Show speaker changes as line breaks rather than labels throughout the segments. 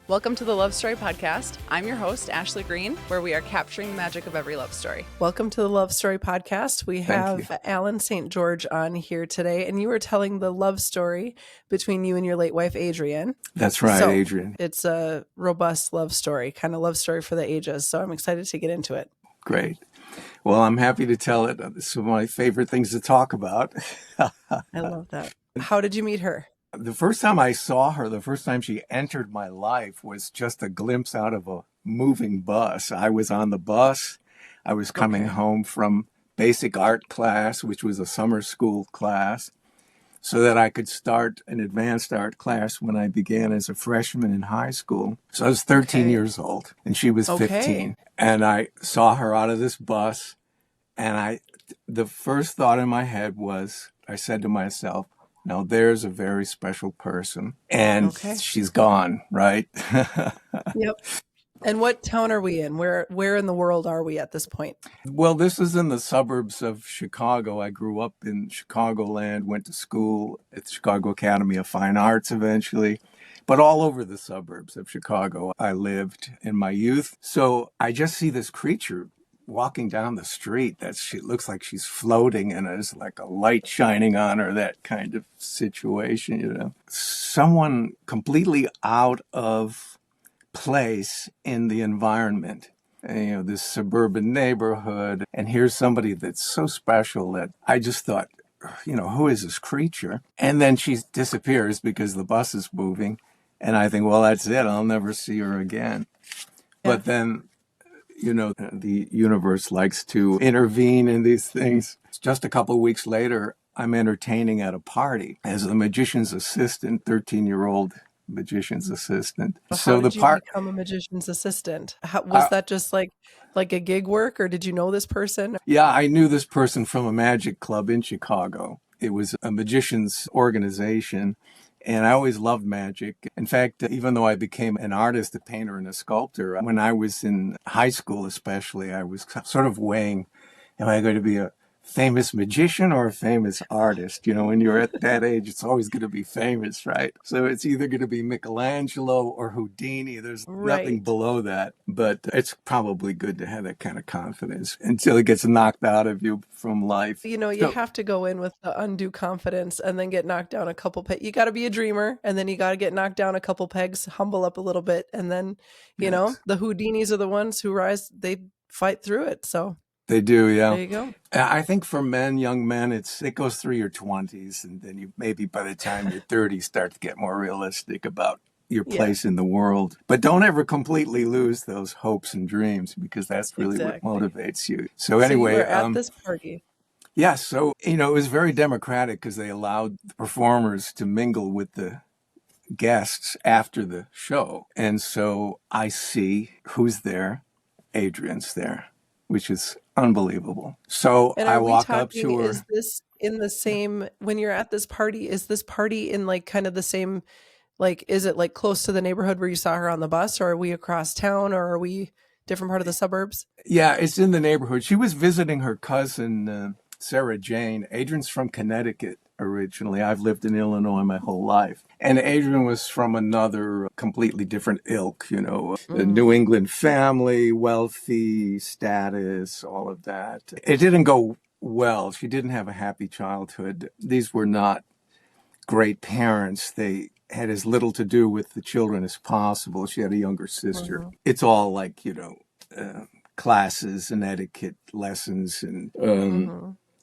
Welcome to the Love Story Podcast. I'm your host, Ashley Green, where we are capturing the magic of every love story. Welcome to the Love Story Podcast. We have Alan St. George on here today, and you are telling the love story between you and your late wife, Adrianne.
That's right, so, Adrian.
It's a robust love story, kind of love story for the ages, so I'm excited to get into it.
Great. Well, I'm happy to tell it. It's one of my favorite things to talk about.
I love that. How did you meet her?
The first time I saw her, the first time she entered my life was just a glimpse out of a moving bus. I was on the bus. I was coming home from basic art class, which was a summer school class, so that I could start an advanced art class when I began as a freshman in high school. So I was 13 years old, and she was 15. And I saw her out of this bus, and the first thought in my head was, I said to myself, now there's a very special person, and she's gone, right?
Yep. And what town are we in? Where in the world are we at this point?
Well, this is in the suburbs of Chicago. I grew up in Chicagoland, went to school at the Chicago Academy of Fine Arts eventually, but all over the suburbs of Chicago I lived in my youth. So I just see this creature walking down the street. She looks like she's floating, and there's like a light shining on her, that kind of situation, you know. Someone completely out of place in the environment, and, you know, this suburban neighborhood, and here's somebody that's so special that I just thought, you know, who is this creature? And then she disappears because the bus is moving, and I think, well, that's it. I'll never see her again. Yeah. But then, you know, the universe likes to intervene in these things. Just a couple of weeks later, I'm entertaining at a party as a magician's assistant, 13-year-old magician's assistant.
How did you become a magician's assistant? Was that just like a gig work, or did you know this person?
Yeah, I knew this person from a magic club in Chicago. It was a magician's organization. And I always loved magic. In fact, even though I became an artist, a painter, and a sculptor, when I was in high school especially, I was sort of weighing, am I going to be a famous magician or a famous artist? You know, when you're at that age, it's always going to be famous, right? So it's either going to be Michelangelo or Houdini. There's nothing below that. But it's probably good to have that kind of confidence until it gets knocked out of you from life.
You know, you have to go in with the undue confidence and then get knocked down a couple pegs. You got to be a dreamer, and then you got to get knocked down a couple pegs, humble up a little bit. And then, you know, the Houdinis are the ones who rise, they fight through it. So
they do, yeah.
There you go.
I think for men, young men, it goes through your 20s, and then you maybe by the time you're 30 start to get more realistic about your place in the world. But don't ever completely lose those hopes and dreams, because that's really what motivates you. So anyway,
you were at this party.
Yeah, so, you know, it was very democratic because they allowed the performers to mingle with the guests after the show. And so I see who's there. Adrian's there, which is unbelievable. So I walk up to her.
Is this in the same, when you're at this party, is this party in like kind of the same, like, is it like close to the neighborhood where you saw her on the bus, or are we across town, or are we different part of the suburbs?
Yeah, it's in the neighborhood. She was visiting her cousin, Sarah Jane. Adrian's from Connecticut originally. I've lived in Illinois my whole life. And Adrian was from another completely different ilk, you know, a New England family, wealthy status, all of that. It didn't go well. She didn't have a happy childhood. These were not great parents. They had as little to do with the children as possible. She had a younger sister. It's all like, you know, classes and etiquette lessons and,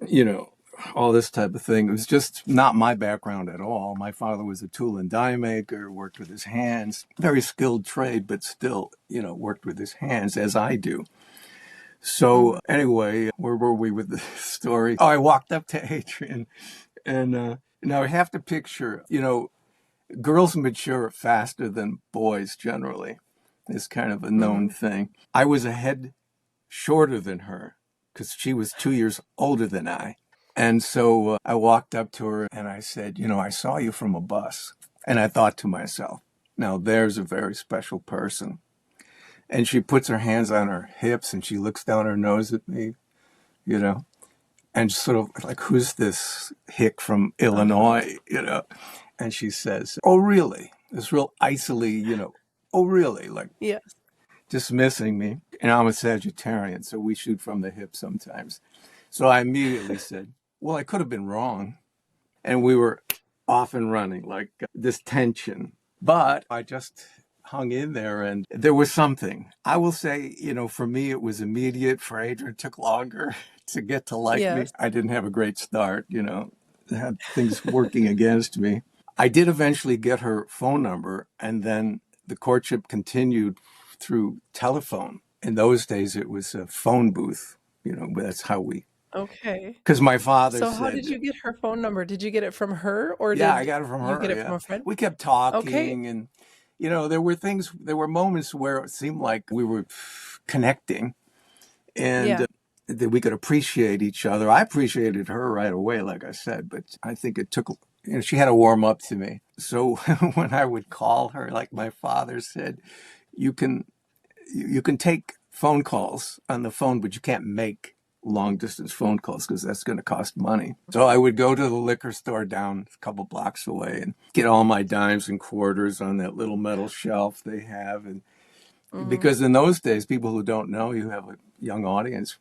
you know, all this type of thing. It was just not my background at all. My father was a tool and die maker, worked with his hands, very skilled trade, but still, you know, worked with his hands as I do. So anyway, where were we with the story? Oh, I walked up to Adrian, and now I have to picture, you know, girls mature faster than boys generally. It's kind of a known thing. I was a head shorter than her because she was 2 years older than I. And so I walked up to her and I said, you know, I saw you from a bus. And I thought to myself, now there's a very special person. And she puts her hands on her hips and she looks down her nose at me, you know, and sort of like, who's this hick from Illinois, you know? And she says, oh, really? This real icily, you know, oh, really? Like
Yes.
dismissing me. And I'm a Sagittarian, so we shoot from the hip sometimes. So I immediately said, well, I could have been wrong. And we were off and running, like this tension. But I just hung in there and there was something. I will say, for me, it was immediate. For Adrian, it took longer to get to like me.
Yes.
I didn't have a great start, had things working against me. I did eventually get her phone number, and then the courtship continued through telephone. In those days, it was a phone booth. That's how we.
Okay.
Because my father
So how
said,
did you get her phone number? Did you get it from her, or
yeah, I
did
got it from
you
her.
get it from
Yeah.
a friend?
We kept
Okay.
talking, and, there were moments where it seemed like we were connecting and
Yeah.
that we could appreciate each other. I appreciated her right away, like I said, but I think it took, she had to warm up to me. So when I would call her, like my father said, you can take phone calls on the phone, but you can't make long distance phone calls because that's going to cost money. So I would go to the liquor store down a couple blocks away and get all my dimes and quarters on that little metal shelf they have. And because in those days, people who don't know, you have a young audience,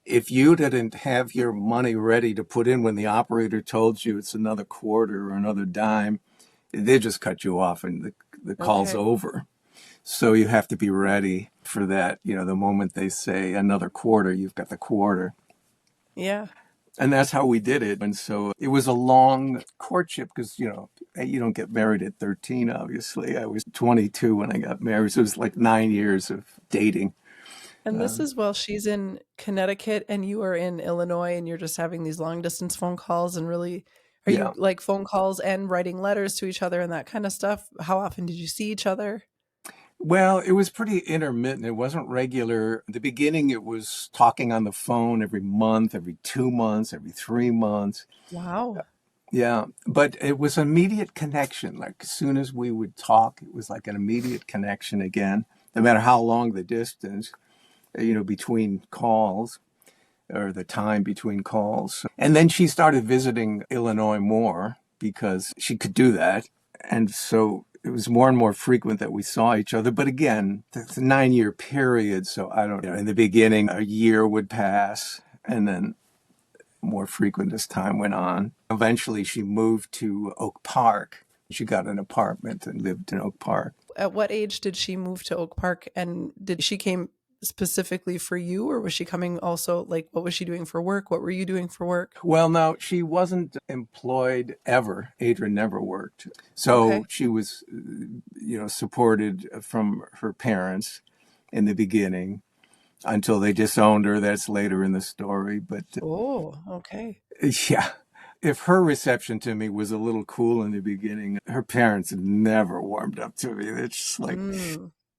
if you didn't have your money ready to put in when the operator told you it's another quarter or another dime, they just cut you off and the call's
Okay.
over. So you have to be ready for that. The moment they say another quarter, you've got the quarter.
Yeah.
And that's how we did it. And so it was a long courtship because, you don't get married at 13, obviously. I was 22 when I got married. So it was like 9 years of dating.
And this is while she's in Connecticut and you are in Illinois, and you're just having these long distance phone calls, and really, are you
Yeah.
like phone calls and writing letters to each other and that kind of stuff? How often did you see each other?
Well, it was pretty intermittent. It wasn't regular. In the beginning, it was talking on the phone every month, every 2 months, every 3 months.
Wow.
Yeah, but it was immediate connection. Like as soon as we would talk, it was like an immediate connection again, no matter how long the distance, between calls or the time between calls. And then she started visiting Illinois more because she could do that. And so it was more and more frequent that we saw each other. But again, it's a 9 year period. So I don't know. In the beginning, a year would pass and then more frequent as time went on. Eventually, she moved to Oak Park. She got an apartment and lived in Oak Park.
At what age did she move to Oak Park? And did she came specifically for you, or was she coming also, like, what was she doing for work? What were you doing for work?
Well, no, she wasn't employed ever. Adrian never worked. So
Okay.
she was, supported from her parents in the beginning until they disowned her. That's later in the story. But
Oh, okay.
yeah, if her reception to me was a little cool in the beginning, her parents never warmed up to me. It's just like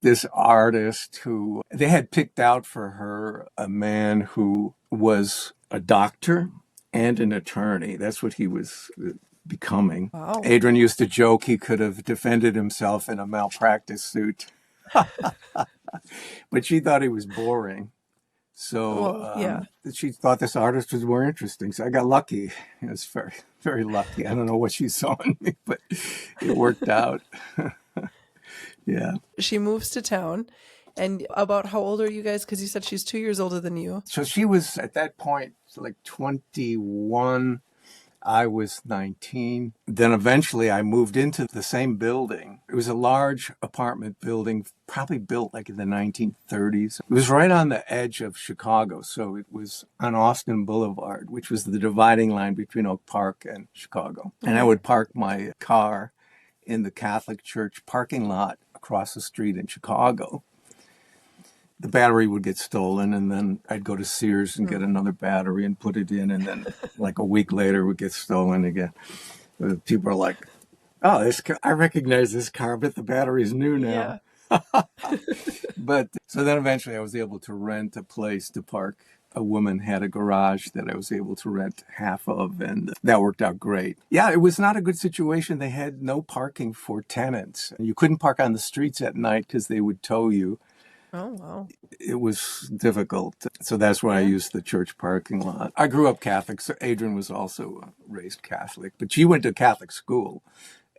this artist who they had picked out for her, a man who was a doctor and an attorney. That's what he was becoming.
Wow.
Adrian used to joke he could have defended himself in a malpractice suit, but she thought he was boring. So
Well, yeah.
she thought this artist was more interesting. So I got lucky. I was very, very lucky. I don't know what she saw in me, but it worked out. Yeah.
She moves to town. And about how old are you guys? Because you said she's 2 years older than you.
So she was at that point like 21. I was 19. Then eventually I moved into the same building. It was a large apartment building, probably built like in the 1930s. It was right on the edge of Chicago. So it was on Austin Boulevard, which was the dividing line between Oak Park and Chicago. And I would park my car in the Catholic church parking lot across the street in Chicago. The battery would get stolen, and then I'd go to Sears and get another battery and put it in, and then like a week later it would get stolen again. People are like, oh, this car, I recognize this car, but the battery's new now.
Yeah.
But so then eventually I was able to rent a place to park. A woman had a garage that I was able to rent half of, and that worked out great. Yeah, it was not a good situation. They had no parking for tenants. You couldn't park on the streets at night because they would tow you.
Oh, wow.
It was difficult. So that's why I used the church parking lot. I grew up Catholic. So Adrian was also raised Catholic, but she went to Catholic school.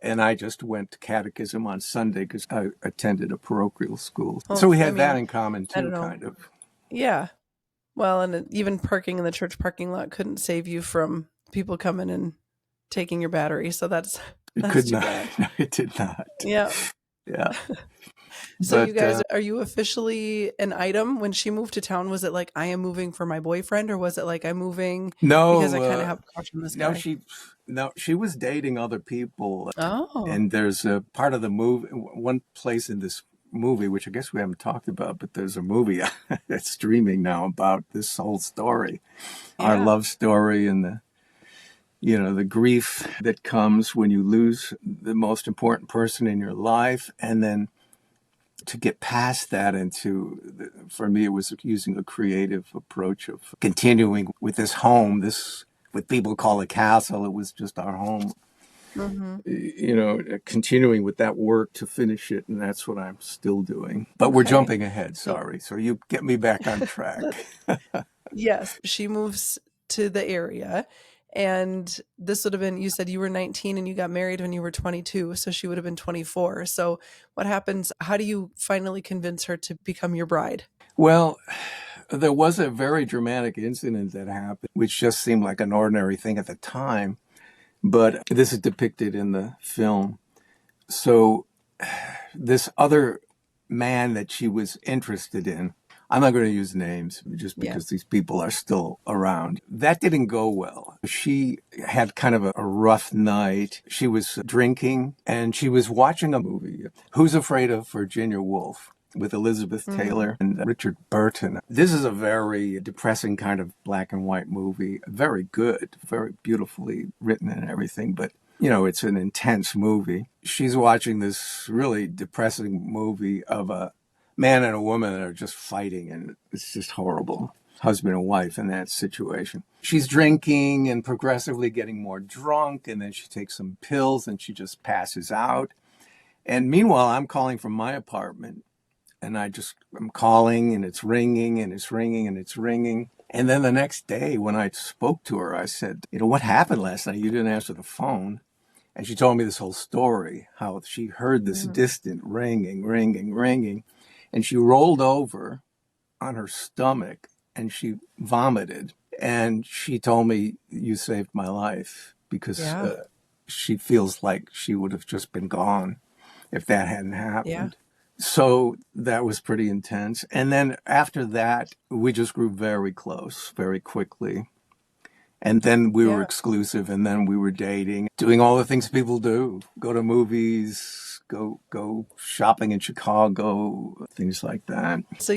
And I just went to catechism on Sunday because I attended a parochial school.
Well,
So we
I
had that
mean,
in common
I
too,
don't know.
kind of.
Yeah. Well, and even parking in the church parking lot couldn't save you from people coming and taking your battery. So
It
that's
could
too
not.
bad.
No, it did not.
Yeah.
Yeah.
So you
But
guys, are you officially an item when she moved to town? Was it like, I am moving for my boyfriend, or was it like, I'm moving because I
no,
kind of have a crush on this
no,
guy?
she was dating other people.
Oh,
And there's a part of the movie, one place in this movie, which I guess we haven't talked about, but there's a movie that's streaming now about this whole story, our
yeah.
love story, and the grief that comes when you lose the most important person in your life. And then to get past that for me, it was using a creative approach of continuing with this home, what people call a castle. It was just our home,
Hmm.
continuing with that work to finish it. And that's what I'm still doing. But we're
Okay.
jumping ahead.
So
Sorry. So you get me back on track.
yes, she moves to the area. And this would have been, you said you were 19 and you got married when you were 22. So she would have been 24. So what happens? How do you finally convince her to become your bride?
Well, there was a very dramatic incident that happened, which just seemed like an ordinary thing at the time. But this is depicted in the film. So this other man that she was interested in, I'm not going to use names just
Yeah.
because these people are still around. That didn't go well. She had kind of a rough night. She was drinking and she was watching a movie, Who's Afraid of Virginia Woolf, with Elizabeth
Hmm.
Taylor and Richard Burton. This is a very depressing kind of black and white movie. Very good, very beautifully written and everything, but it's an intense movie. She's watching this really depressing movie of a man and a woman that are just fighting, and it's just horrible. Husband and wife in that situation. She's drinking and progressively getting more drunk, and then she takes some pills and she just passes out. And meanwhile, I'm calling from my apartment, and I'm calling, and it's ringing, and it's ringing, and it's ringing. And then the next day, when I spoke to her, I said, what happened last night? You didn't answer the phone. And she told me this whole story, how she heard this
Hmm.
distant ringing, ringing, ringing. And she rolled over on her stomach and she vomited. And she told me, you saved my life, because
Yeah.
she feels like she would have just been gone if that hadn't
Yeah.
happened. So that was pretty intense. And then after that, we just grew very close very quickly. And then we were
Yeah.
exclusive, and then we were dating, doing all the things people do. Go to movies, go shopping in Chicago, things like that.
So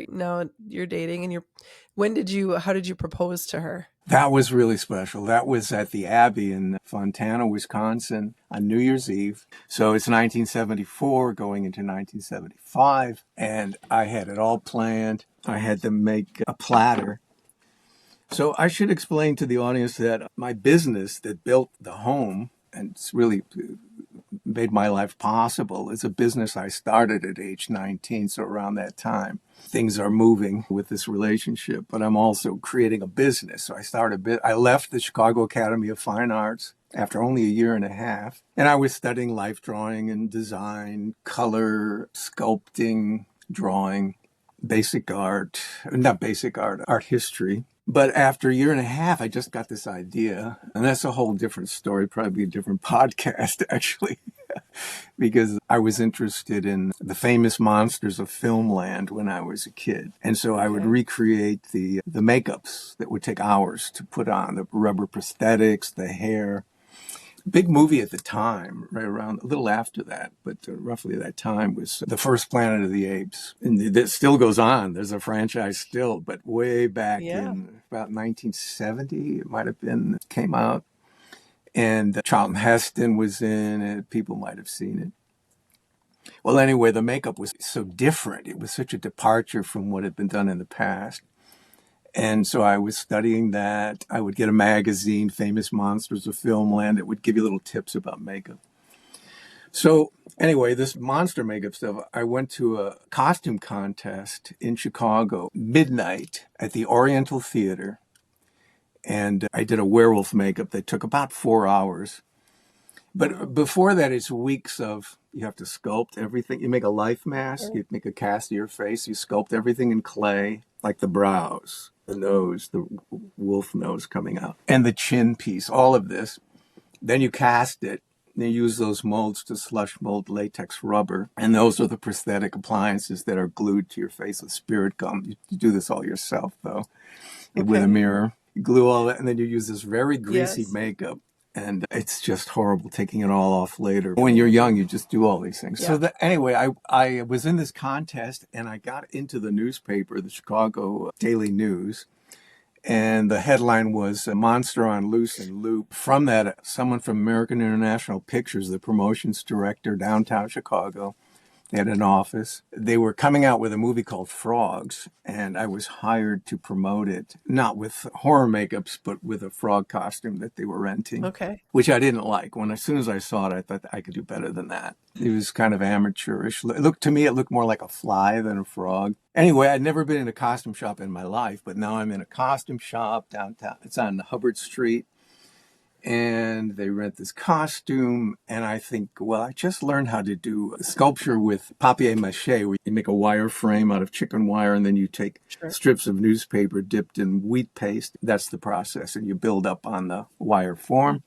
now you're dating and how did you propose to her?
That was really special. That was at the Abbey in Fontana, Wisconsin on New Year's Eve. So it's 1974 going into 1975, and I had it all planned. I had them make a platter. So I should explain to the audience that my business that built the home and it's really made my life possible is a business I started at age 19. So around that time, things are moving with this relationship, but I'm also creating a business. So I left the Chicago Academy of Fine Arts after only a year and a half. And I was studying life drawing and design, color, sculpting, drawing, art history. But after a year and a half, I just got this idea. And that's a whole different story, probably a different podcast, actually, because I was interested in the famous monsters of filmland when I was a kid. And so I would
Okay.
recreate the makeups that would take hours to put on, the rubber prosthetics, the hair. Big movie at the time, right around a little after that, but roughly that time, was the first Planet of the Apes. And it still goes on. There's a franchise still, but way back
Yeah.
in about 1970, it might have been, came out. And Charlton Heston was in it. People might have seen it. Well, anyway, the makeup was so different. It was such a departure from what had been done in the past. And so I was studying that. I would get a magazine, Famous Monsters of Filmland. It would give you little tips about makeup. So anyway, this monster makeup stuff, I went to a costume contest in Chicago, midnight at the Oriental Theater. And I did a werewolf makeup that took about 4 hours. But before that, it's weeks of, you have to sculpt everything. You make a life mask, you make a cast of your face, you sculpt everything in clay, like the brows, the nose, the wolf nose coming out, and the chin piece, all of this. Then you cast it. They use those molds to slush mold latex rubber. And those are the prosthetic appliances that are glued to your face with spirit gum. You do this all yourself, though, with a mirror. You glue all that, and then you use this very greasy makeup. And it's just horrible taking it all off later. When you're young, you just do all these things. Yeah. So anyway, I was in this contest, and I got into the newspaper, the Chicago Daily News. And the headline was "A Monster on Loose and Loop." From that, someone from American International Pictures, the promotions director, downtown Chicago, they had an office. They were coming out with a movie called Frogs, and I was hired to promote it, not with horror makeups, but with a frog costume that they were renting.
Okay.
Which I didn't like. As soon as I saw it, I thought I could do better than that. It was kind of amateurish. To me, it looked more like a fly than a frog. Anyway, I'd never been in a costume shop in my life, but now I'm in a costume shop downtown. It's on Hubbard Street. And they rent this costume, and I think, well, I just learned how to do sculpture with papier-mâché, where you make a wire frame out of chicken wire, and then you take strips of newspaper dipped in wheat paste. That's the process, and you build up on the wire form.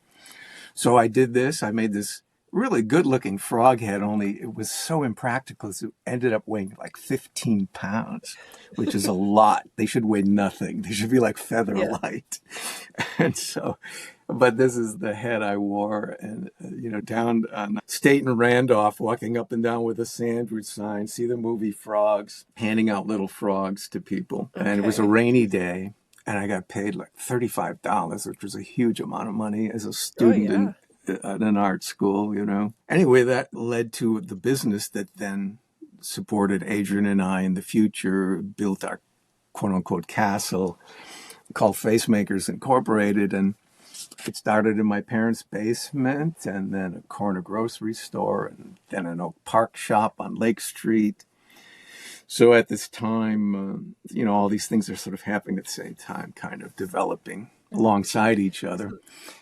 So I did this. I made this really good-looking frog head, only it was so impractical, so it ended up weighing like 15 pounds, which is a lot. They should weigh nothing. They should be like feather light. And so... But this is the head I wore, and, down on State and Randolph, walking up and down with a sandwich sign, see the movie Frogs, handing out little frogs to people. Okay. And it was a rainy day, and I got paid like $35, which was a huge amount of money as a student at an art school, Anyway, that led to the business that then supported Adrian and I in the future, built our quote-unquote castle called Facemakers Incorporated, and it started in my parents' basement, and then a corner grocery store, and then an Oak Park shop on Lake Street. So at this time, all these things are sort of happening at the same time, kind of developing alongside each other.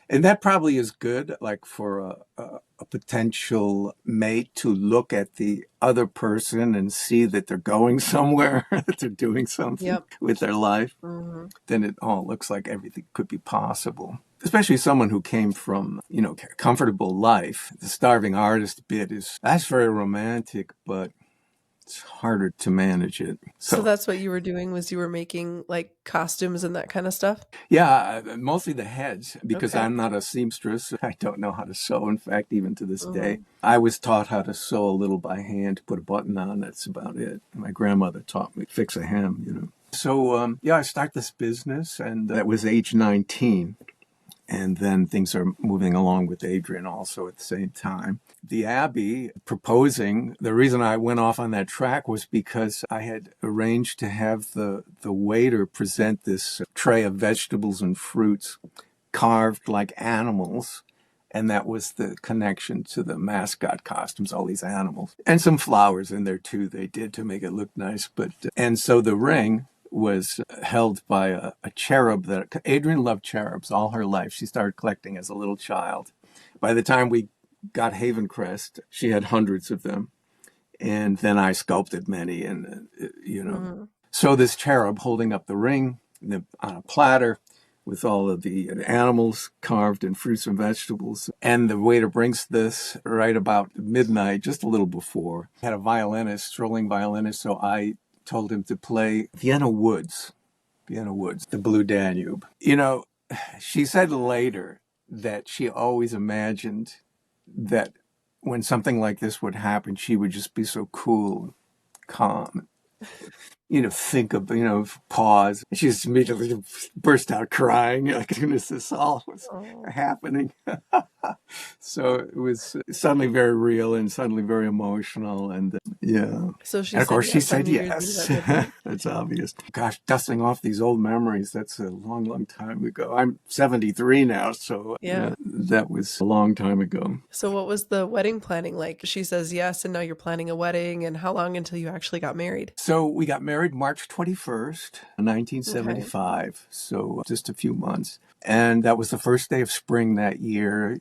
And that probably is good, like for a potential mate to look at the other person and see that they're going somewhere, that they're doing something with their life. Mm-hmm. Then it all looks like everything could be possible. Especially someone who came from, a comfortable life. The starving artist bit that's very romantic, but it's harder to manage it.
So that's what you were doing, was you were making like costumes and that kind of stuff?
Yeah, mostly the heads, because I'm not a seamstress. I don't know how to sew. In fact, even to this day, I was taught how to sew a little by hand, to put a button on. That's about it. My grandmother taught me to fix a hem, So, I started this business, and that was age 19. And then things are moving along with Adrian also at the same time. The Abbey proposing, the reason I went off on that track was because I had arranged to have the waiter present this tray of vegetables and fruits carved like animals. And that was the connection to the mascot costumes, all these animals. And some flowers in there too, they did, to make it look nice. And so the ring was held by a cherub that Adrian loved cherubs all her life. She started collecting as a little child. By the time we got Havencrest, she had hundreds of them. And then I sculpted many, and, So this cherub holding up the ring on a platter with all of the animals carved in fruits and vegetables. And the waiter brings this right about midnight, just a little before. He had a violinist, strolling violinist, so I told him to play Vienna Woods, the Blue Danube. She said later that she always imagined that when something like this would happen, she would just be so cool, calm, think of, pause. She just immediately burst out crying, like, goodness, this all was happening. So it was suddenly very real and suddenly very emotional. And
So she
and of course,
yes,
she said yes. That's obvious. Gosh, dusting off these old memories, that's a long, long time ago. I'm 73 now, so that was a long time ago.
So what was the wedding planning like? She says yes, and now you're planning a wedding. And how long until you actually got married?
So we got married married March 21st,
Okay.
1975, so just a few months. And that was the first day of spring that year,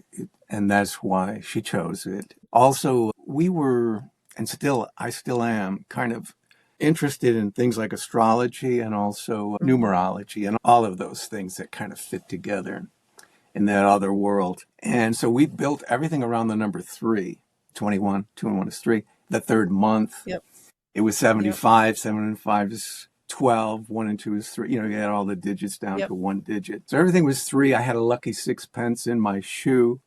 and that's why she chose it. Also, we were, and I still am, kind of interested in things like astrology and also
Mhm.
numerology and all of those things that kind of fit together in that other world. And so we built everything around the number 3, 21. 2 and 1 is 3. The third month,
Yep.
it was
Yep.
75. 7 and 5 is 12. 1 and 2 is 3. You had all the digits down
Yep.
to one digit. So everything was 3. I had a lucky sixpence in my shoe,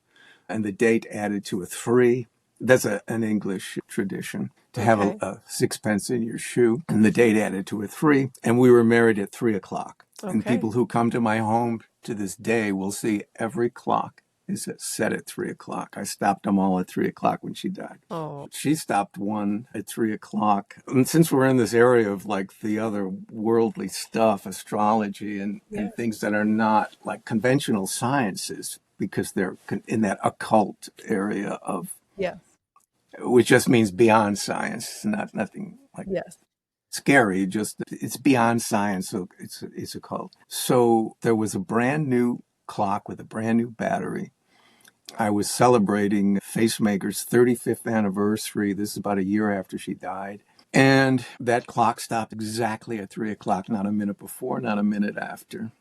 and the date added to a 3. That's an English tradition to have
Okay.
a sixpence in your shoe, and the date added to a 3. And we were married at 3 o'clock. And
Okay.
people who come to my home to this day will see every clock is set at 3 o'clock. I stopped them all at 3 o'clock when she died.
Oh,
She stopped one at 3 o'clock. And since we're in this area of like the other worldly stuff, astrology
yeah.
and things that are not like conventional sciences, because they're in that occult area of,
Yes.
which just means beyond science, nothing like
Yes.
scary, just it's beyond science, so it's occult. So there was a brand new clock with a brand new battery. I was celebrating Facemaker's 35th anniversary. This is about a year after she died. And that clock stopped exactly at 3 o'clock, not a minute before, not a minute after.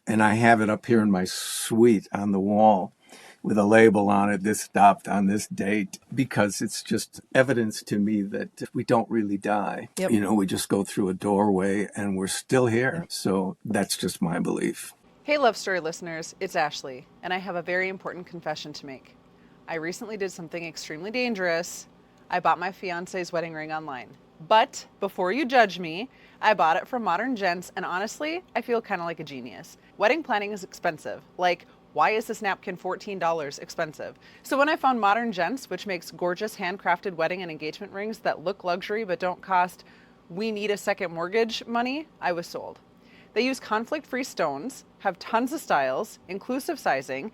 And I have it up here in my suite on the wall with a label on it, this stopped on this date, because it's just evidence to me that we don't really die.
Yep.
We just go through a doorway and we're still here.
Yep.
So that's just my belief.
Hey, Love Story listeners, it's Ashley, and I have a very important confession to make. I recently did something extremely dangerous. I bought my fiance's wedding ring online. But before you judge me, I bought it from Modern Gents, and honestly, I feel kind of like a genius. Wedding planning is expensive. Like, why is this napkin $14 expensive? So when I found Modern Gents, which makes gorgeous handcrafted wedding and engagement rings that look luxury but don't cost we need a second mortgage money, I was sold. They use conflict-free stones, have tons of styles, inclusive sizing,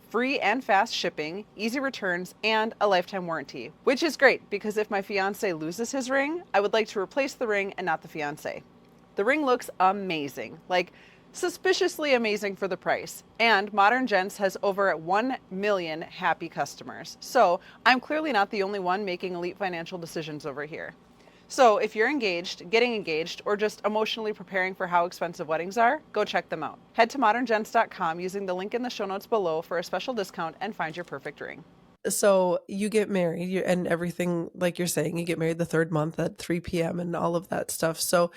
free and fast shipping, easy returns, and a lifetime warranty, which is great because if my fiance loses his ring, I would like to replace the ring and not the fiance. The ring looks amazing, like suspiciously amazing for the price. And Modern Gents has over 1 million happy customers. So I'm clearly not the only one making elite financial decisions over here. So if you're engaged, getting engaged, or just emotionally preparing for how expensive weddings are, go check them out. Head to moderngents.com using the link in the show notes below for a special discount and find your perfect ring.
So you get married and everything, like you're saying, you get married the third month at 3 p.m. and all of that stuff. So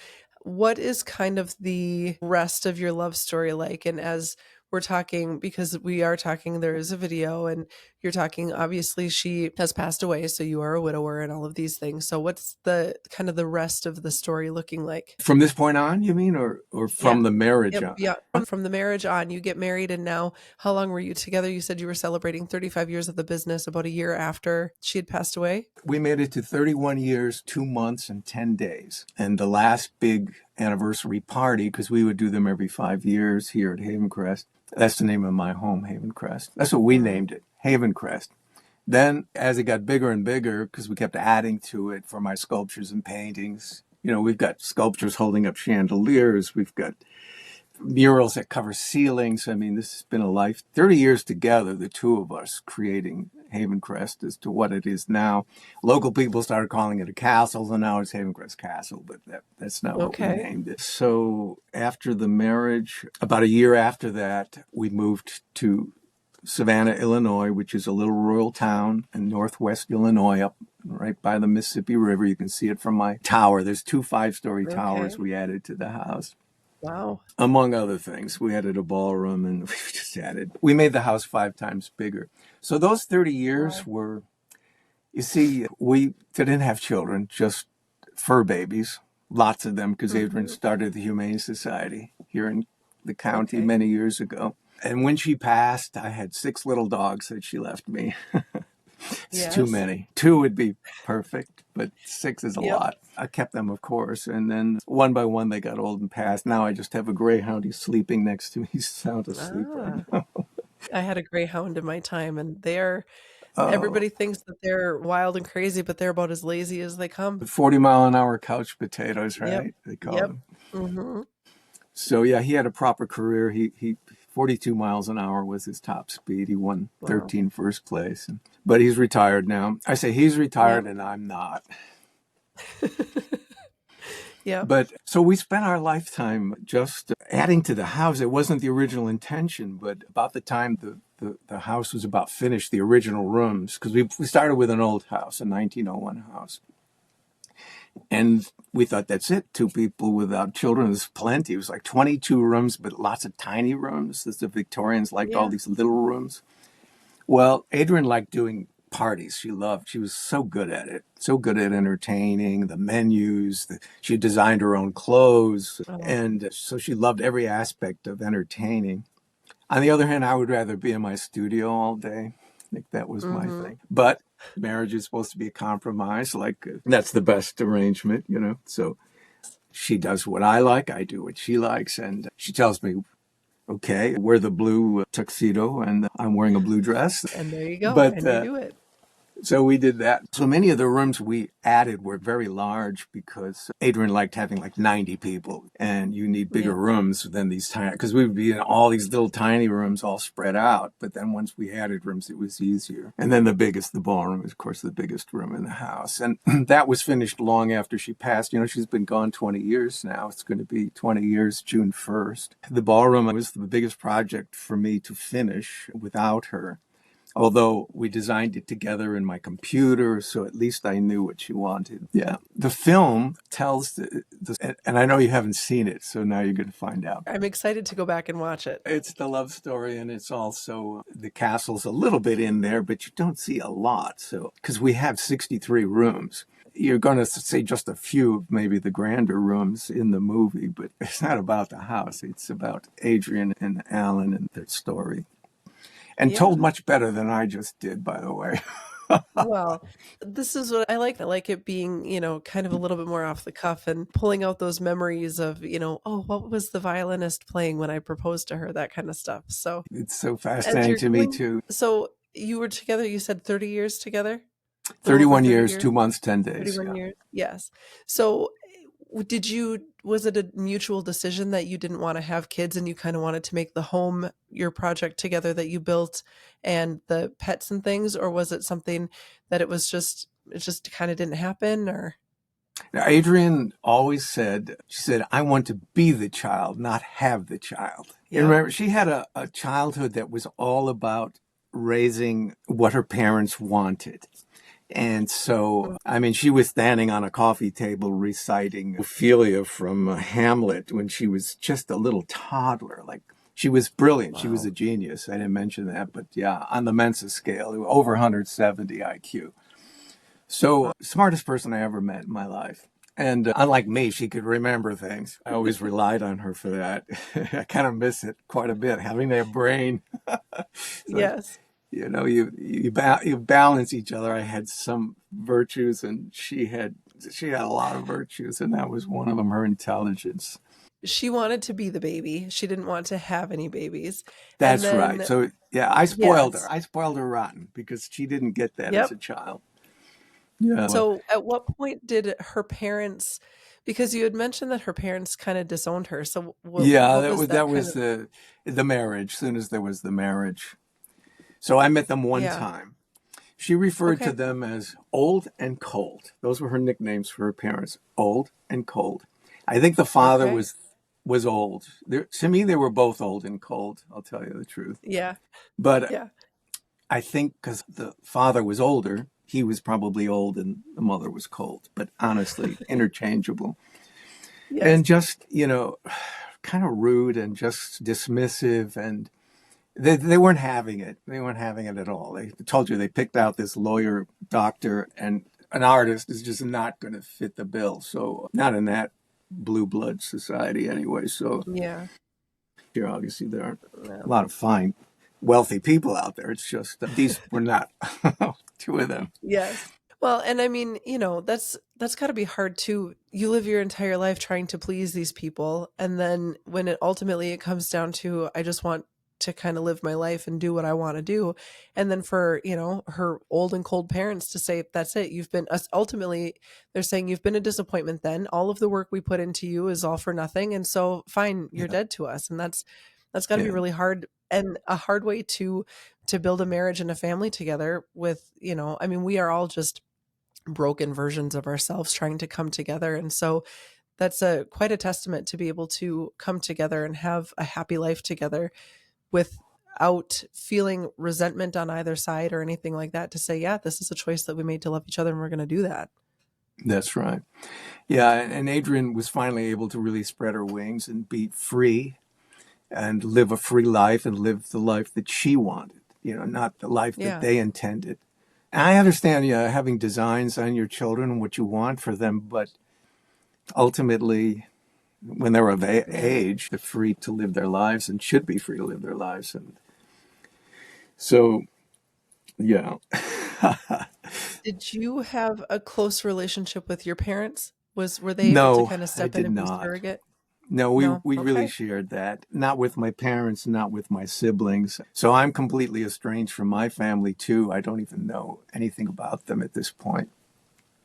what is kind of the rest of your love story like? And as we're talking, because we are talking, there is a video and you're talking, obviously she has passed away. So you are a widower and all of these things. So what's the kind of the rest of the story looking like?
From this point on, you mean, or
Yeah.
from the marriage
Yep.
on?
Yeah. From the marriage on, you get married, and now how long were you together? You said you were celebrating 35 years of the business about a year after she had passed away.
We made it to 31 years, 2 months, and 10 days. And the last big anniversary party, because we would do them every 5 years here at Havencrest. That's the name of my home, Havencrest. That's what we named it, Havencrest. Then, as it got bigger and bigger, because we kept adding to it for my sculptures and paintings, we've got sculptures holding up chandeliers. We've got murals that cover ceilings. I mean, this has been a life, 30 years together, the two of us creating Havencrest as to what it is now. Local people started calling it a castle, and now it's Havencrest Castle, but that's not what we named it. So after the marriage, about a year after that, we moved to Savannah, Illinois, which is a little rural town in northwest Illinois, up right by the Mississippi River. You can see it from my tower. There's 2 5-story towers we added to the house.
Wow.
Among other things, we added a ballroom, and we made the house 5 times bigger. So those 30 years were, you see, we didn't have children, just fur babies, lots of them, because Adrian started the Humane Society here in the county many years ago. And when she passed, I had 6 little dogs that she left me. It's too many. 2 would be perfect, but 6 is a lot. I kept them, of course, and then one by one they got old and passed. Now I just have a greyhound. He's sleeping next to me. He's sound asleep right now.
I had a greyhound in my time, and they're
Oh,
Everybody thinks that they're wild and crazy, but they're about as lazy as they come.
40-mile-an-hour couch potatoes,
Yep.
right? They call
Yep.
them.
Hmm.
So yeah, he had a proper career. He 42 miles an hour was his top speed. He won
Wow.
13 first place. But he's retired now. I say he's
Yep.
retired and I'm not.
Yep.
But so we spent our lifetime just adding to the house. It wasn't the original intention, but about the time the house was about finished, the original rooms, because we started with an old house, a 1901 house. And we thought, that's it. Two people without children is plenty. It was like 22 rooms, but lots of tiny rooms. The Victorians liked all
Yeah.
these little rooms. Well, Adrian liked doing parties. She was so good at it, so good at entertaining, the menus. She designed her own clothes.
Oh.
And so she loved every aspect of entertaining. On the other hand, I would rather be in my studio all day. I think that was my
Hmm.
thing. But marriage is supposed to be a compromise. That's the best arrangement, you know. So she does what I like, I do what she likes, and she tells me, okay, wear the blue tuxedo, and I'm wearing a blue dress.
And there you go.
But
And you do it.
so we did that. So many of the rooms we added were very large because Adrian liked having like 90 people, and you need bigger
Yeah.
rooms than these tiny, because we would be in all these little tiny rooms all spread out. But then once we added rooms, it was easier. And then the ballroom is, of course, the biggest room in the house. And that was finished long after she passed. You know, she's been gone 20 years now. It's going to be 20 years, June 1st. The ballroom was the biggest project for me to finish without her. Although we designed it together in my computer, so at least I knew what she wanted. Yeah. The film tells and I know you haven't seen it, so now you're going to find out.
I'm excited to go back and watch it.
It's the love story, and it's also the castle's a little bit in there, but you don't see a lot. So, because we have 63 rooms, you're going to see just a few of maybe the grander rooms in the movie, but it's not about the house. It's about Adrian and Alan and their story. And
Yeah.
told much better than I just did, by the way.
Well, this is what I like. I like it being, kind of a little bit more off the cuff and pulling out those memories of, oh, what was the violinist playing when I proposed to her, that kind of stuff. So
It's so
as
fascinating
you're
to me,
going,
too.
so you were together, you said 30 years together? A little over
31
30
years,
years?
2 months, 10 days.
31
Yeah.
years. Yes. So was it a mutual decision that you didn't want to have kids and you kind of wanted to make the home your project together that you built and the pets and things, or was it something that it just kind of didn't happen, or?
Now, Adrian always said, she said, I want to be the child, not have the child. You
Yeah.
remember, she had a childhood that was all about raising what her parents wanted. And so, I mean, she was standing on a coffee table reciting Ophelia from Hamlet when she was just a little toddler. Like, she was brilliant. She was
Wow.
a genius. I didn't mention that, but yeah, on the Mensa scale, over 170 IQ. So, smartest person I ever met in my life. And unlike me, she could remember things. I always relied on her for that. I kind of miss it quite a bit, having that brain. It's like,
Yes.
you balance each other. I had some virtues, and she had a lot of virtues, and that was one of them, her intelligence.
She wanted to be the baby. She didn't want to have any babies. And
That's right.
then,
So yeah, I spoiled her.
yes.
I spoiled her rotten because she didn't get that as
Yep.
a child. Yeah.
So at what point did her parents, because you had mentioned that her parents kind of disowned her. So
Yeah,
what was
that
that kind
was
of?
the marriage. Soon as there was the marriage, so I met them one
Yeah.
time. She referred to
Okay.
them as old and cold. Those were her nicknames for her parents, old and cold. I think the father
Okay.
was old. To me, they were both old and cold. I'll tell you the truth.
Yeah.
But
Yeah.
I think because the father was older, he was probably old and the mother was cold. But honestly, interchangeable.
Yes.
And just, kind of rude and just dismissive. And they weren't having it. They weren't having it at all. They told you they picked out this lawyer, doctor, and an artist is just not going to fit the bill. So not in that blue blood society anyway. So
Yeah.
here, obviously, there are a
No.
lot of fine, wealthy people out there. It's just these were not two of them.
Yes. Well, and I mean, that's got to be hard too. You live your entire life trying to please these people, and then when it ultimately it comes down to, I just want to kind of live my life and do what I want to do. And then for, her old and cold parents to say, that's it. You've been us. Ultimately, they're saying you've been a disappointment. Then all of the work we put into you is all for nothing. And so fine, you're
Yeah.
dead to us. And that's got to be
Yeah.
really hard, and a hard way to build a marriage and a family together with, we are all just broken versions of ourselves trying to come together. And so that's quite a testament to be able to come together and have a happy life together without feeling resentment on either side or anything like that, to say, yeah, this is a choice that we made to love each other and we're going to do that.
That's right. Yeah. And Adrian was finally able to really spread her wings and be free and live a free life and live the life that she wanted, not the life that
Yeah.
they intended. And I understand, having designs on your children, what you want for them, but ultimately, when they're of age, they're free to live their lives and should be free to live their lives. And so, yeah.
Did you have a close relationship with your parents? Were they able to
No,
kind of
I
step in
did
and be
not.
surrogate?
No,
No.
we really
Okay.
shared that. Not with my parents, not with my siblings. So I'm completely estranged from my family too. I don't even know anything about them at this point.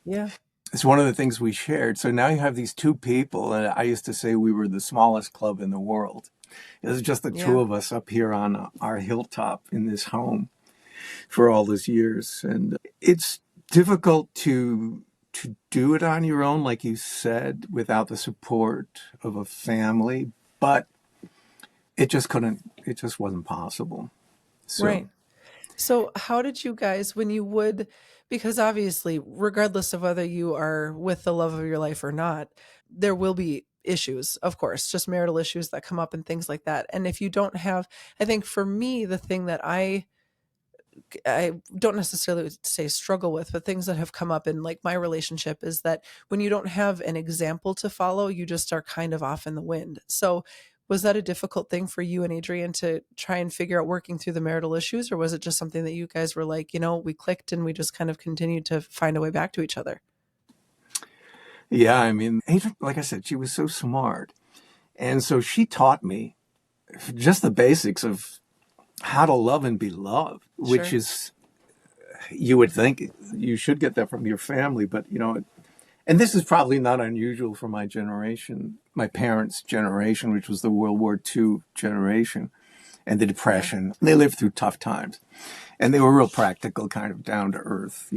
Yeah.
It's one of the things we shared. So now you have these two people, and I used to say we were the smallest club in the world. It was just the two
Yeah.
of us up here on our hilltop in this home for all those years. And it's difficult to do it on your own, like you said, without the support of a family, but it just wasn't possible. So,
Right. So how did you guys, when you would, because obviously, regardless of whether you are with the love of your life or not, there will be issues, of course, just marital issues that come up and things like that. And if you don't have, I think for me, the thing that I don't necessarily say struggle with, but things that have come up in like my relationship is that when you don't have an example to follow, you just are kind of off in the wind. So was that a difficult thing for you and Adrian to try and figure out working through the marital issues? Or was it just something that you guys were like, we clicked and we just kind of continued to find a way back to each other?
yeah, I mean, Adrian, like I said, she was so smart. And so she taught me just the basics of how to love and be loved, which
Sure.
is, you would think you should get that from your family, but and this is probably not unusual for my generation, my parents' generation, which was the World War II generation and the
Yeah.
Depression. They lived through tough times and they were real practical, kind of down to earth.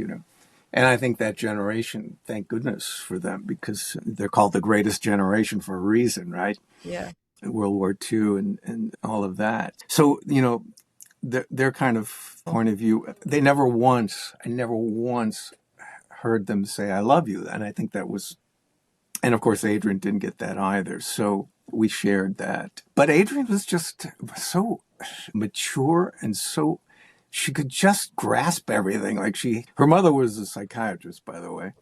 And I think that generation, thank goodness for them, because they're called the greatest generation for a reason, right?
Yeah.
World War II and all of that. So, their kind of point of view, I never once heard them say, I love you. And I think that was, and of course, Adrian didn't get that either. So we shared that. But Adrian was just so mature and so, she could just grasp everything. Like her mother was a psychiatrist, by the way.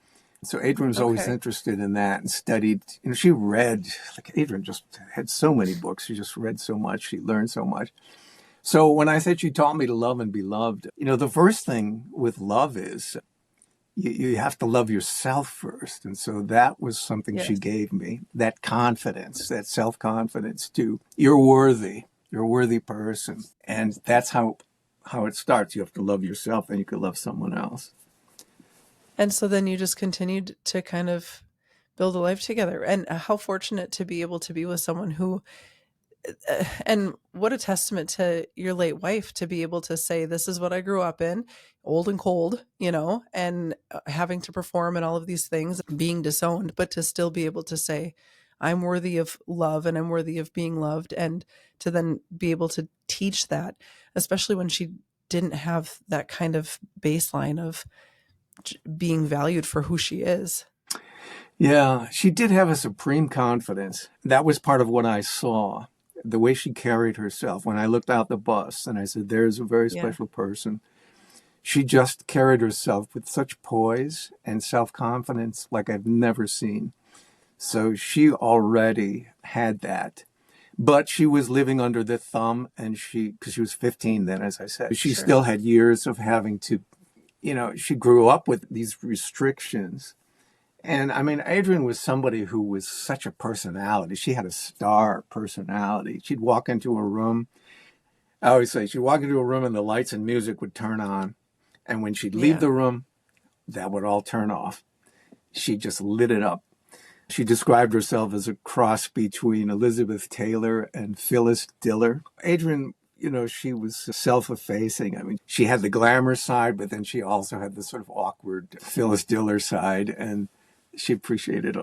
So Adrian was always
Okay.
interested in that and studied, she read, like Adrian just had so many books. She just read so much. She learned so much. So when I said she taught me to love and be loved, the first thing with love is you have to love yourself first. And so that was something she
Yes.
gave me, that confidence, that self-confidence too. You're worthy. You're a worthy person. And that's how it starts. You have to love yourself, then you can love someone else.
And so then you just continued to kind of build a life together. And how fortunate to be able to be with someone who, and what a testament to your late wife to be able to say, this is what I grew up in, old and cold, and having to perform and all of these things, being disowned, but to still be able to say, I'm worthy of love and I'm worthy of being loved. And to then be able to teach that, especially when she didn't have that kind of baseline of being valued for who she is.
Yeah, she did have a supreme confidence. That was part of what I saw, the way she carried herself. When I looked out the bus and I said, there's a very
Yeah.
special person, she just carried herself with such poise and self-confidence like I've never seen. So she already had that. But she was living under the thumb, and because she was 15 then, as I said, she
Sure.
still had years of having to, she grew up with these restrictions. And I mean, Adrian was somebody who was such a personality. She had a star personality. She'd walk into a room. I always say she'd walk into a room and the lights and music would turn on. And when she'd leave
Yeah.
the room, that would all turn off. She just lit it up. She described herself as a cross between Elizabeth Taylor and Phyllis Diller. Adrian, she was self-effacing. I mean, she had the glamour side, but then she also had the sort of awkward Phyllis Diller side, and she appreciated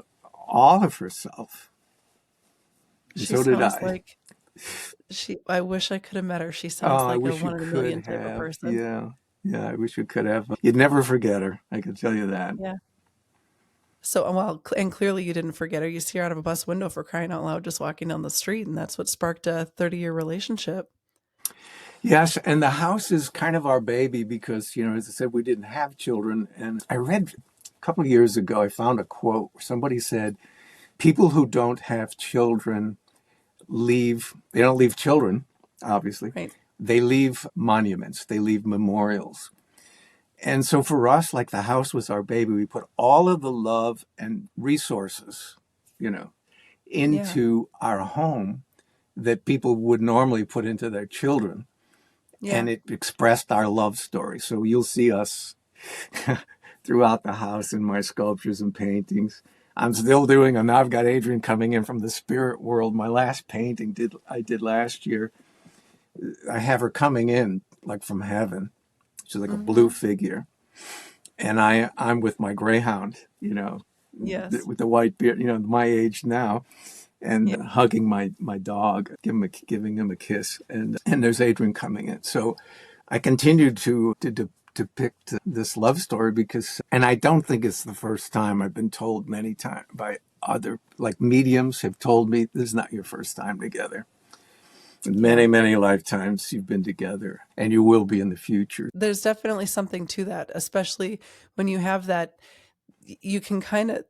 all of herself.
She
So did
sounds
I.
like I wish I could have met her. She sounds
I
like a
wish you
one in a million
could
type of
have.
person.
Yeah. Yeah, I wish you could have. You'd never forget her. I can tell you that.
Yeah. So, well, and clearly you didn't forget her. You see her out of a bus window, for crying out loud, just walking down the street. And that's what sparked a 30-year relationship.
Yes, and the house is kind of our baby because, as I said, we didn't have children. And I read a couple of years ago, I found a quote where somebody said, people who don't have children they don't leave children, obviously.
Right.
They leave monuments, they leave memorials. And so for us, like the house was our baby. We put all of the love and resources, into our home that people would normally put into their children.
Yeah.
And it expressed our love story. So you'll see us throughout the house in my sculptures and paintings. I'm still doing them. Now I've got Adrian coming in from the spirit world. My last painting I did last year. I have her coming in like from heaven. She's like a blue figure. And I'm with my greyhound,
Yes.
with the white beard, my age now, and hugging my dog, giving him a kiss. And there's Adrian coming in. So I continued to depict this love story and I don't think it's the first time. I've been told many times by other, like mediums have told me, this is not your first time together. Many, many lifetimes you've been together, and you will be in the future.
There's definitely something to that, especially when you have that, you can kind of,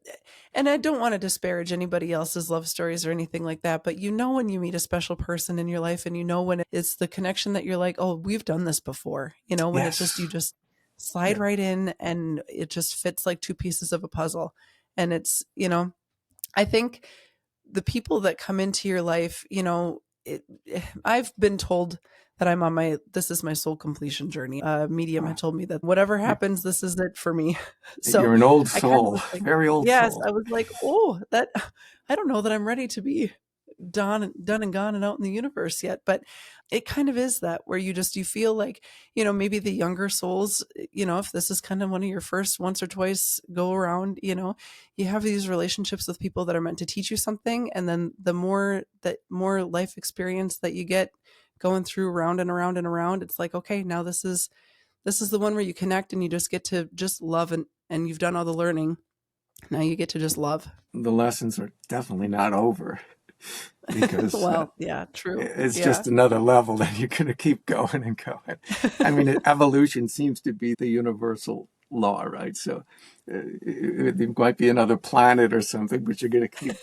and I don't want to disparage anybody else's love stories or anything like that, but when you meet a special person in your life and when it's the connection that you're like, oh, we've done this before, when it's just, you just slide right in and it just fits like two pieces of a puzzle. And it's, I think the people that come into your life, I've been told that I'm on this is my soul completion journey. Medium had told me that whatever happens, this is it for me. So
you're an old soul, very old soul.
Yes, I was like, oh, I don't know that I'm ready to be done and gone and out in the universe yet, but it kind of is that where you feel like, maybe the younger souls, if this is kind of one of your first once or twice go around, you have these relationships with people that are meant to teach you something. And then the more life experience that you get going through round and around and around, it's like, okay, now this is the one where you connect and you just get to just love and you've done all the learning. Now you get to just love.
The lessons are definitely not over. Because
well, yeah, true.
It's just another level that you're going to keep going and going. I mean, evolution seems to be the universal law, right? So it might be another planet or something, but you're going to keep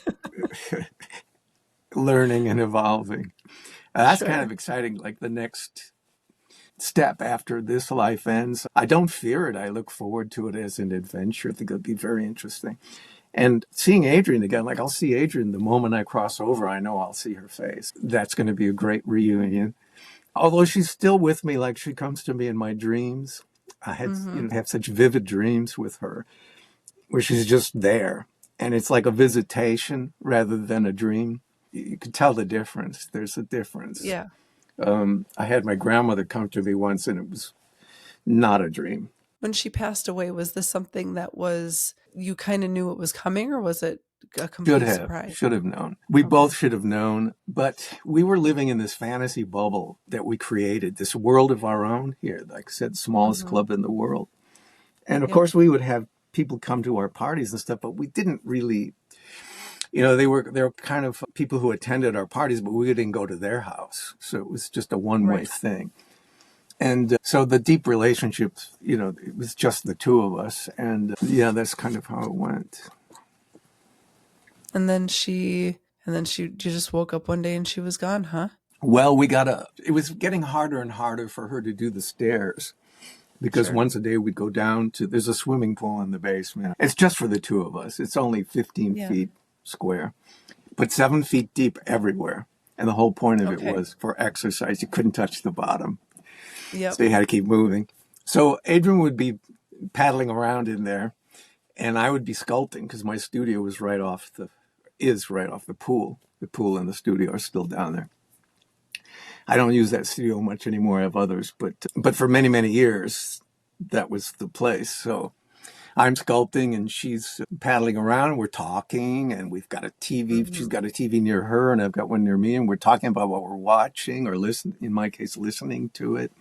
learning and evolving. That's kind of exciting. Like the next step after this life ends. I don't fear it. I look forward to it as an adventure. I think it'll be very interesting. And seeing Adrian again, like I'll see Adrian the moment I cross over, I know I'll see her face. That's going to be a great reunion. Although she's still with me, like she comes to me in my dreams. I had have such vivid dreams with her where she's just there. And it's like a visitation rather than a dream. You can tell the difference. There's a difference.
Yeah.
I had my grandmother come to me once and it was not a dream.
When she passed away, was this something that you kind of knew it was coming, or was it a complete surprise?
Should have known. We both should have known, but we were living in this fantasy bubble that we created, this world of our own here, like I said, smallest club in the world. And of course we would have people come to our parties and stuff, but we didn't really, they were kind of people who attended our parties, but we didn't go to their house. So it was just a one-way thing. And so the deep relationship, it was just the two of us. And that's kind of how it went.
And then you just woke up one day and she was gone, huh?
Well, it was getting harder and harder for her to do the stairs because once a day we'd go down there's a swimming pool in the basement. It's just for the two of us. It's only 15 feet square, but 7 feet deep everywhere. And the whole point of it
Okay.
was for exercise. You couldn't touch the bottom.
Yep.
So you had to keep moving. So Adrian would be paddling around in there, and I would be sculpting because my studio was right off the pool. The pool and the studio are still down there. I don't use that studio much anymore. I have others, but for many, many years, that was the place. So I'm sculpting and she's paddling around. We're talking and we've got a TV. She's got a TV near her and I've got one near me. And we're talking about what we're watching or listening, in my case, listening to it.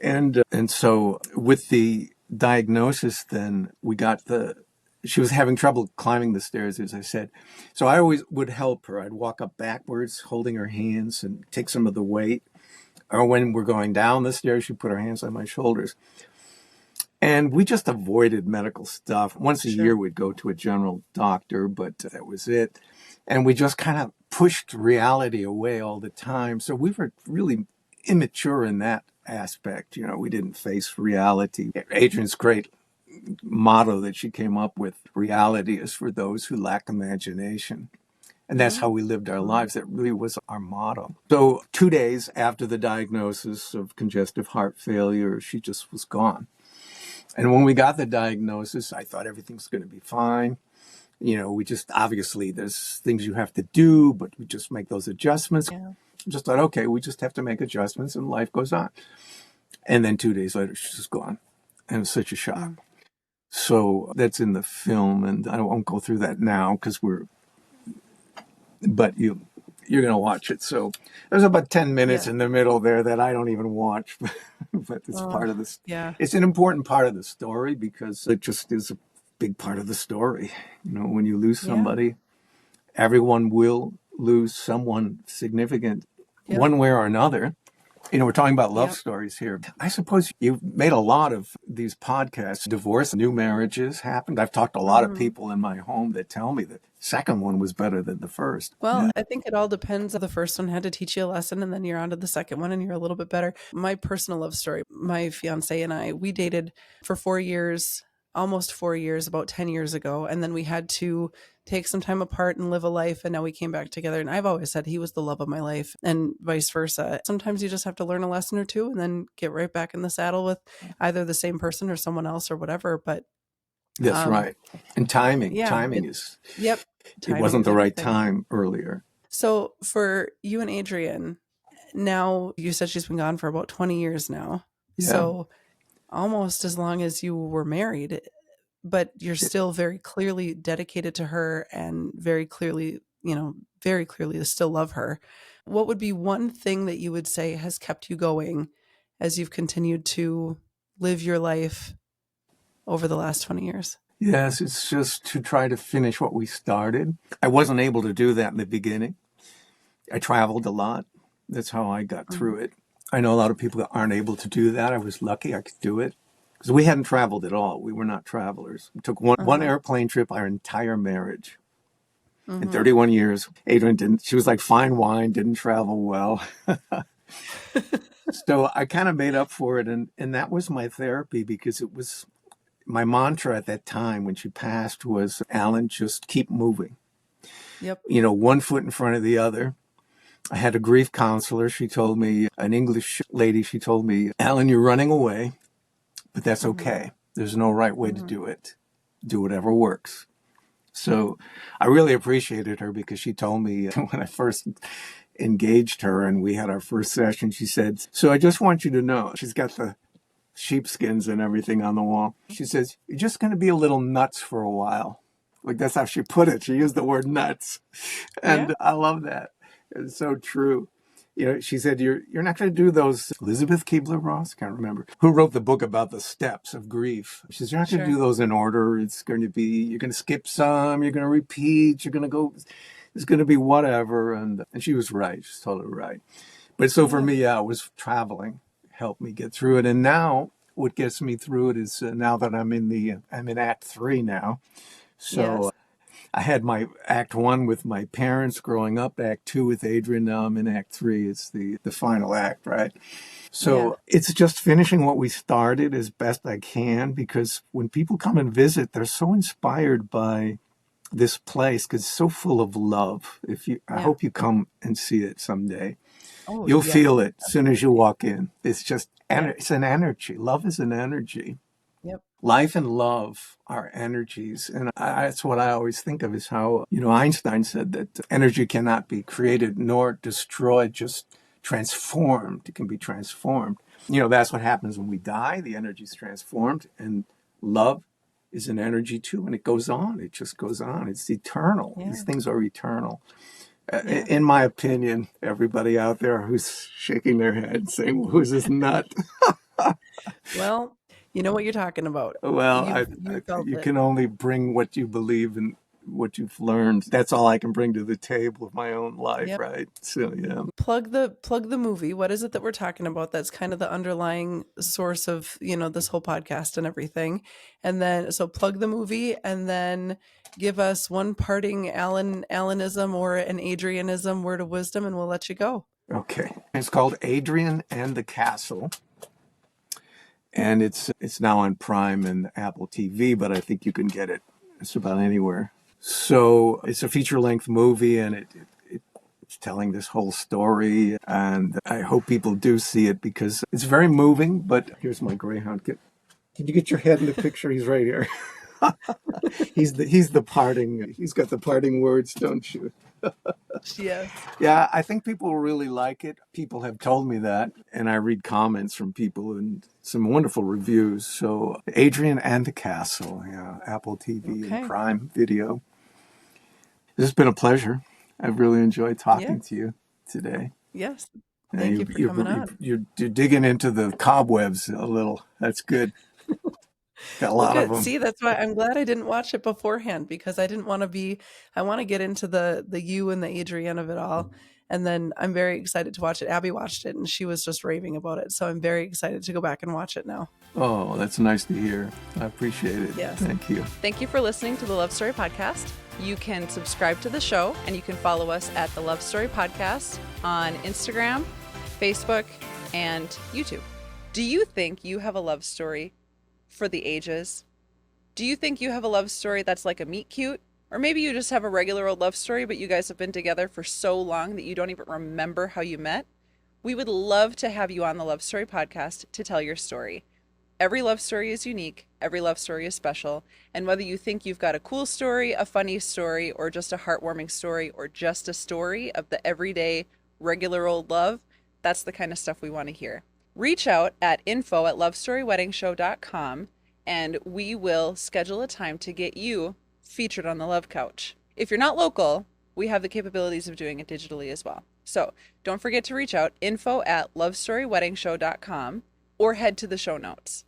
And so with the diagnosis, then she was having trouble climbing the stairs, as I said. So I always would help her. I'd walk up backwards, holding her hands and take some of the weight. Or when we're going down the stairs, she'd put her hands on my shoulders. And we just avoided medical stuff. Once a year, we'd go to a general doctor, but that was it. And we just kind of pushed reality away all the time. So we were really immature in that aspect. You know, we didn't face reality. Adrian's great motto that she came up with, reality is for those who lack imagination. And that's how we lived our lives. That really was our motto. So 2 days after the diagnosis of congestive heart failure, she just was gone. And when we got the diagnosis, I thought everything's going to be fine. You know, we just, obviously there's things you have to do, but we just make those adjustments. Yeah. Just thought, okay, we just have to make adjustments and life goes on. And then 2 days later, she's just gone. And it was such a shock. So that's in the film, and I won't go through that now because but you're going to watch it. So there's about 10 minutes in the middle there that I don't even watch, but it's part of this. Yeah. It's an important part of the story because it just is a big part of the story. You know, when you lose somebody, everyone will lose someone significant one way or another. You know, we're talking about love stories here. I suppose you've made a lot of these podcasts. Divorce, new marriages happened. I've talked to a lot of people in my home that tell me the second one was better than the first.
Well, I think it all depends. The first one had to teach you a lesson, and then you're on to the second one, and you're a little bit better. My personal love story, my fiance and I, we dated for 4 years, almost 4 years, about 10 years ago. And then we had to take some time apart and live a life. And now we came back together. And I've always said he was the love of my life and vice versa. Sometimes you just have to learn a lesson or two and then get right back in the saddle with either the same person or someone else or whatever. But
that's right. And timing is, it wasn't the right time earlier.
So for you and Adrian, now you said she's been gone for about 20 years now. Yeah. So almost as long as you were married, but you're still very clearly dedicated to her and very clearly still love her. What would be one thing that you would say has kept you going as you've continued to live your life over the last 20 years?
Yes, it's just to try to finish what we started. I wasn't able to do that in the beginning. I traveled a lot. That's how I got through it. I know a lot of people that aren't able to do that. I was lucky I could do it. Because we hadn't traveled at all. We were not travelers. We took one airplane trip our entire marriage. In 31 years, Adrian didn't. She was like fine wine, didn't travel well. So I kind of made up for it. And that was my therapy because it was my mantra at that time when she passed was, Alan, just keep moving. Yep. You know, one foot in front of the other. I had a grief counselor. She told me, an English lady, she told me, Alan, you're running away. But that's okay. There's no right way to do it. Do whatever works. So I really appreciated her because she told me when I first engaged her and we had our first session, she said, so I just want you to know, she's got the sheepskins and everything on the wall. She says, you're just going to be a little nuts for a while. Like that's how she put it. She used the word nuts. And I love that. It's so true. You know, she said, you're not going to do those. Elizabeth Kubler-Ross, can't remember, who wrote the book about the steps of grief. She says, you're not going to do those in order. It's going to be, you're going to skip some, you're going to repeat, you're going to go, it's going to be whatever. And she was right. She's totally right. But so for me, it was traveling helped me get through it. And now what gets me through it is now that I'm in Act 3 now. So I had my Act 1 with my parents growing up, Act 2 with Adrian, now I'm in Act 3. It's the final act, right? So it's just finishing what we started as best I can, because when people come and visit, they're so inspired by this place because it's so full of love. I hope you come and see it someday.
Oh,
You'll
yeah.
feel it as soon as you walk in. It's just, it's an energy. Love is an energy.
Yep.
Life and love are energies. And that's what I always think of is how, Einstein said that energy cannot be created nor destroyed, just transformed. It can be transformed. That's what happens when we die. The energy is transformed, and love is an energy too. And it goes on. It just goes on. It's eternal.
Yeah.
These things are eternal.
Yeah.
In my opinion, everybody out there who's shaking their head saying, well, who's this nut?
Well, you know what you're talking about.
Well,
You felt
you
it.
can only bring what you believe and what you've learned. That's all I can bring to the table of my own life,
Yep.
right? So, yeah.
Plug the movie. What is it that we're talking about? That's kind of the underlying source of, this whole podcast and everything. And then, so plug the movie, and then give us one parting Alanism or an Adrianism word of wisdom, and we'll let you go.
Okay. It's called Adrian and the Castle. And it's now on Prime and Apple TV, but I think you can get it just about anywhere. So it's a feature-length movie, and it's telling this whole story. And I hope people do see it because it's very moving. But here's my greyhound. Can you get your head in the picture? He's right here. He's the parting. He's got the parting words, don't you?
Yes.
Yeah, I think people really like it. People have told me that, and I read comments from people and some wonderful reviews. So Adrian and the Castle, Apple TV and Prime Video. This has been a pleasure. I've really enjoyed talking to you today.
Yes. Thank you for coming on.
You're digging into the cobwebs a little. That's good. Got a lot of them.
See, that's why I'm glad I didn't watch it beforehand, because I didn't want to I want to get into the you and the Adrianne of it all. And then I'm very excited to watch it. Abbey watched it and she was just raving about it. So I'm very excited to go back and watch it now.
Oh, that's nice to hear. I appreciate it.
Yes.
Thank you.
Thank you for listening to the Love Story Podcast. You can subscribe to the show, and you can follow us at the Love Story Podcast on Instagram, Facebook, and YouTube. Do you think you have a love story for the ages? Do you think you have a love story that's like a meet cute? Or maybe you just have a regular old love story, but you guys have been together for so long that you don't even remember how you met? We would love to have you on the Love Story Podcast to tell your story. Every love story is unique. Every love story is special. And whether you think you've got a cool story, a funny story, or just a heartwarming story, or just a story of the everyday, regular old love, that's the kind of stuff we want to hear. Reach out at info@lovestoryweddingshow.com, and we will schedule a time to get you featured on the Love Couch. If you're not local, we have the capabilities of doing it digitally as well. So don't forget to reach out, info@lovestoryweddingshow.com, or head to the show notes.